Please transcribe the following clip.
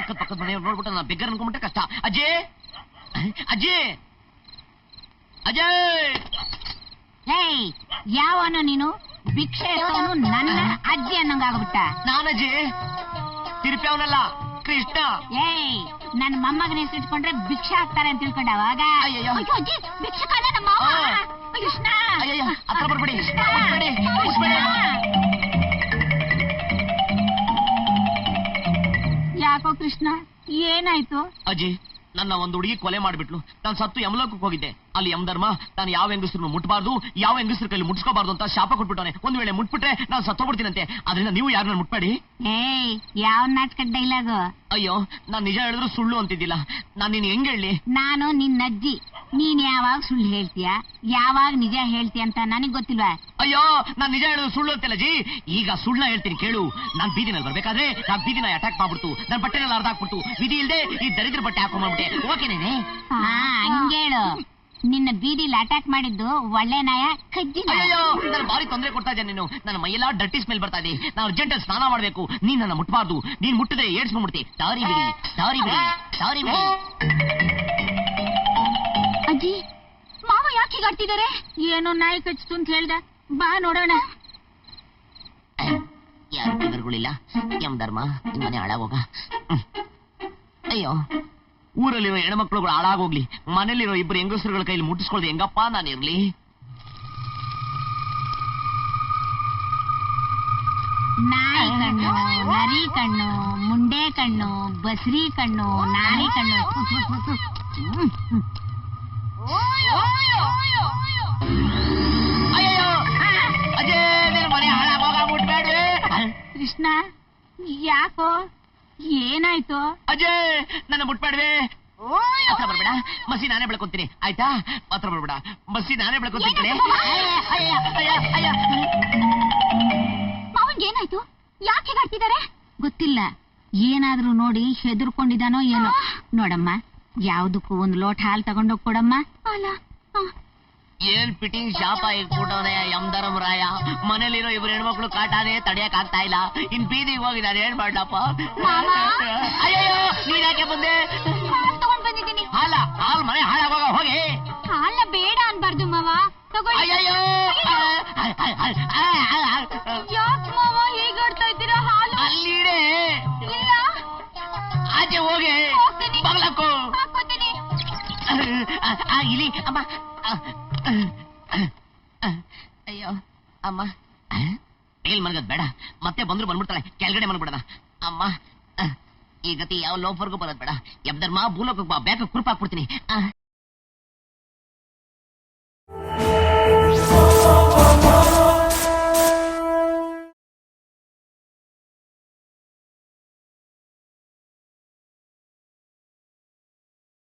ಅಕ್ಕದ ಪಕ್ಕದ ಮನೆಯವ್ರು ನೋಡ್ಬಿಟ್ಟು ನಾನು ಬೆಗ್ಗರ್ ಅನ್ಕೊಂಡ್ಬಿಟ್ಟೆ ಕಷ್ಟ. ಅಜ್ಜಿ ಅಜ್ಜಿ ಅಜಯ್, ಏಯ್ ಯಾವನು ನೀನು? ಭಿಕ್ಷೆ ಎತ್ತವನು ನನ್ನ ಅಜ್ಜಿ ಅನ್ನಂಗಾಗ್ಬಿಟ್ಟ. ನಾನಜ್ಜಿ ತಿರುಪಿ ಅವನಲ್ಲ, ಕೃಷ್ಣ. ಏಯ್ ನನ್ನ ಮೊಮ್ಮಗನ ಹೆಸರಿಟ್ಕೊಂಡ್ರೆ ಭಿಕ್ಷೆ ಹಾಕ್ತಾರೆ ಅಂತ ತಿಳ್ಕೊಂಡ ಅವಾಗ. ಅಯ್ಯಯ್ಯೋ. ಅಯ್ಯೋ ಅಜ್ಜಿ ಭಿಕ್ಷೆ ಕಾಲ ನಮ್ಮ ಮಾವ. ಕೃಷ್ಣ ಅಯ್ಯಯ್ಯ, ಹತ್ರ ಬರ್ಬೇಡಿ. ಯಾಕೋ ಕೃಷ್ಣ ಏನಾಯ್ತು? ಅಜ್ಜಿ, ನನ್ನ ಒಂದು ಹುಡುಗಿ ಕೊಲೆ ಮಾಡ್ಬಿಟ್ಲು. ನಾನು ಸತ್ತು ಯಮಲೋಕಕ್ಕೆ ಹೋಗಿದ್ದೆ. ಅಲ್ಲಿ ಯಮಧರ್ಮ ನಾನು ಯಾವ ಹೆಂಗಸರು ಮುಟ್ಬಾರ್ದು, ಯಾವ ಹೆಂಗಸರ ಕೈಲಿ ಮುಟ್ಸ್ಕೋಬಾರ್ದು ಅಂತ ಶಾಪ ಕೊಟ್ಬಿಟ್ಟವನೆ. ಒಂದ್ ವೇಳೆ ಮುಟ್ಬಿಟ್ರೆ ನಾನು ಸತ್ತೋಗ್ಬಿಡ್ತೀನಂತೆ. ಅದರಿಂದ ನೀವು ಯಾರನ್ನ ಮುಟ್ಬೇಡಿ. ಏಯ್ ಯಾವ ನಾಟಕ ಡೈಲಾಗು? ಅಯ್ಯೋ, ನಾನ್ ನಿಜ ಹೇಳಿದ್ರು ಸುಳ್ಳು ಅಂತಿದ್ದಿಲ್ಲ. ನಾನ್ ನೀನ್ ಹೆಂಗ್ ಹೇಳಿ? ನಾನು ನಿನ್ನ ಅಜ್ಜಿ. ನೀನ್ ಯಾವಾಗ ಸುಳ್ಳು ಹೇಳ್ತೀಯ, ಯಾವಾಗ ನಿಜ ಹೇಳ್ತೀಯ ಅಂತ ನನಗ್ ಗೊತ್ತಿಲ್ವಾ? ಅಯ್ಯೋ, ನಾನ್ ನಿಜ ಹೇಳಿದ್ರು ಸುಳ್ಳು ಅಂತಿಲ್ಲ ಜಿ. ಈಗ ಸುಳ್ಳ ಹೇಳ್ತೀನಿ ಕೇಳು. ನಾನ್ ಬೀದಿನಲ್ಲಿ ಬರ್ಬೇಕಾದ್ರೆ ನಾನ್ ಬೀದಿನ ಅಟ್ಯಾಕ್ ಮಾಡ್ಬಿಡ್ತು. ನನ್ ಬಟ್ಟೆನೆಲ್ಲ ಅರ್ಧ ಹಾಕ್ಬಿಡ್ತು. ವಿಧಿ ಇಲ್ದೆ ಈ ದರಿದ್ರ ಬಟ್ಟೆ ಹಾಕೊಂಡ್ಬಿಟ್ಟೆ. ಓಕೆನೇನೆ? ಹಂಗೇಳು. ನಿನ್ನ ಬೀದಿಲಿ ಅಟ್ಯಾಕ್ ಮಾಡಿದ್ದು ಒಳ್ಳೆ ನಾಯ ಕಜ್ಜಿ. ಅಯ್ಯೋ, ನಾನು ಭಾರಿ ತೊಂದರೆ ಕೊಡ್ತಾ ಇದ್ದೆ. ನೀನು ನನ್ನ ಮೈಯೆಲ್ಲ ಡರ್ಟಿ ಸ್ಮೆಲ್ ಬರ್ತಾ ಇದೆ. ನಾನು ಅರ್ಜೆಂಟ್ ಸ್ನಾನ ಮಾಡ್ಬೇಕು. ನೀನ್ ನನ್ನ ಮುಟ್ಬಾರ್ದು. ನೀನ್ ಮುಟ್ಟಿದ್ರೆ ಏಡ್ಸ್ಕೊಂಡ್ಬಿಡ್ತಿ. ಸಾರಿ ಬಿಡಿ, ಸಾರಿ ಬಿಡಿ, ಸಾರಿ ಬಿಡಿ. ಅಜ್ಜಿ, ಮಾವ ಯಾಕೆ ಹೀಗಾಡ್ತಿದ್ದಾರೆ? ಏನೋ ನಾಯಿ ಕಚ್ತು ಅಂತ ಹೇಳ್ದ. ಬಾ ನೋಡೋಣ. ಯಾರು ಬಿಗರ್ಗಳಿಲ್ಲ. ಯಮಧರ್ಮ ನಿಮ್ ಮನೆ ಹಾಳಾಗೋಗ. ಅಯ್ಯೋ, ಊರಲ್ಲಿರೋ ಹೆಣ್ಮಕ್ಳುಗಳು ಹಾಳಾಗೋಗ್ಲಿ. ಮನೇಲಿರೋ ಇಬ್ಬರು ಹೆಂಗಸರುಗಳ ಕೈಲಿ ಮುಟ್ಟಿಸ್ಕೊಳ್ದೆ ಹೆಂಗಪ್ಪ ನಾನಿರ್ಲಿ? ನಾಯಿ ಕಣ್ಣು, ನರಿ ಕಣ್ಣು, ಮುಂಡೆ ಕಣ್ಣು, ಬಸ್ರಿ ಕಣ್ಣು, ನಾರಿ ಕಣ್ಣು. ಅಯ್ಯೋ ಅಜೇ, ನಿನ್ ಮನೆ ಹಾಳಾಗೋಗ, ಮುಟ್ಬೇಡಿ. ಕೃಷ್ಣ ಯಾಕೋ ಏನಾಯ್ತು? ಅಜೇ, ನನ್ನ ಮುಟ್ಬೇಡ್ವೆ. ಹತ್ರ ಬರ್ಬೇಡ. ಮಸಿ ನಾನೇ ಬೆಳ್ಕೊಂತೀನಿ, ಆಯ್ತಾ? ಹತ್ರ ಬರ್ಬೇಡ. ಮಸಿ ನಾನೇ ಬೆಳ್ಕೊಂತೀನಿ. ಮಾವನ್ಗೆ ಏನಾಯ್ತು? ಯಾಕೆ ಹೀಗಾಡ್ತಿದ್ದಾರೆ? ಗೊತ್ತಿಲ್ಲ. ಏನಾದ್ರೂ ನೋಡಿ ಹೆದರ್ಕೊಂಡಿದ್ದಾನೋ ಏನೋ. ನೋಡಮ್ಮ, ಯಾವ್ದಕ್ಕೂ ಒಂದು ಲೋಟ ಹಾಲು ತಗೊಂಡೋಗ್ ಕೊಡಮ್ಮ. ಅಲ್ಲ ಏನ್ ಫಿಟ್ಟಿಂಗ್ ಶಾಪ ಇಟ್ಬಿಟ್ಟವನೇ ಯಮಧರ್ಮರಾಯ. ಮನೇಲಿರೋ ಇಬ್ರು ಹೆಣ್ಮಕ್ಳು ಕಾಟಾನೆ ತಡಿಯಕ್ ಆಗ್ತಾ ಇಲ್ಲ. ಇನ್ ಬೀದಿಗೆ ಹೋಗಿ ನಾನು ಏನ್ ಮಾಡ್ಲಪ್ಪ? ಅಯ್ಯೋ, ನೀನ್ ಯಾಕೆ ಬಂದೆ? ತಗೊಂಡ್ ಬಂದಿದ್ದೀನಿ. ಹಾಲ್ ಮನೆ ಹಾಳಾಗೋಗ, ಹೋಗಿ. ಹಾಲ್ನ ಬೇಡ ಅನ್ಬಾರ್ದು ಮಾವ. ಅಯ್ಯಯ್ಯೋ, ಯಾಕೆ ಮಾವ ಹೀಗಾಡ್ತಾ ಇದ್ದೀರಾ? ಹಾಲು ಅಲ್ಲಿಡೆ. ಇಲ್ಲ, ಆಚೆ ಹೋಗಿ ಬಗ್ಲಕ್ಕು. ಇಲ್ಲಿ ಅಮ್ಮ. ಅಯ್ಯೋ ಅಮ್ಮ, ಮೇಲ್ ಮನ್ಗದ್ ಬೇಡ. ಮತ್ತೆ ಬಂದ್ರು ಬಂದ್ಬಿಡ್ತಾಳೆ. ಕೆಳಗಡೆ ಮನ್ಬಿಡೋಣ. ಅಮ್ಮ, ಈ ಗತಿ ಯಾವ ಲೋಫರ್ಗೂ ಬರೋದ್ ಬೇಡ. ಯಮಧರ್ಮ ಭೂಲೋಕಕ್ಕೆ ಬಾ, ಬೇಕ ಕುರುಪಾಕ್ಬಿಡ್ತೀನಿ.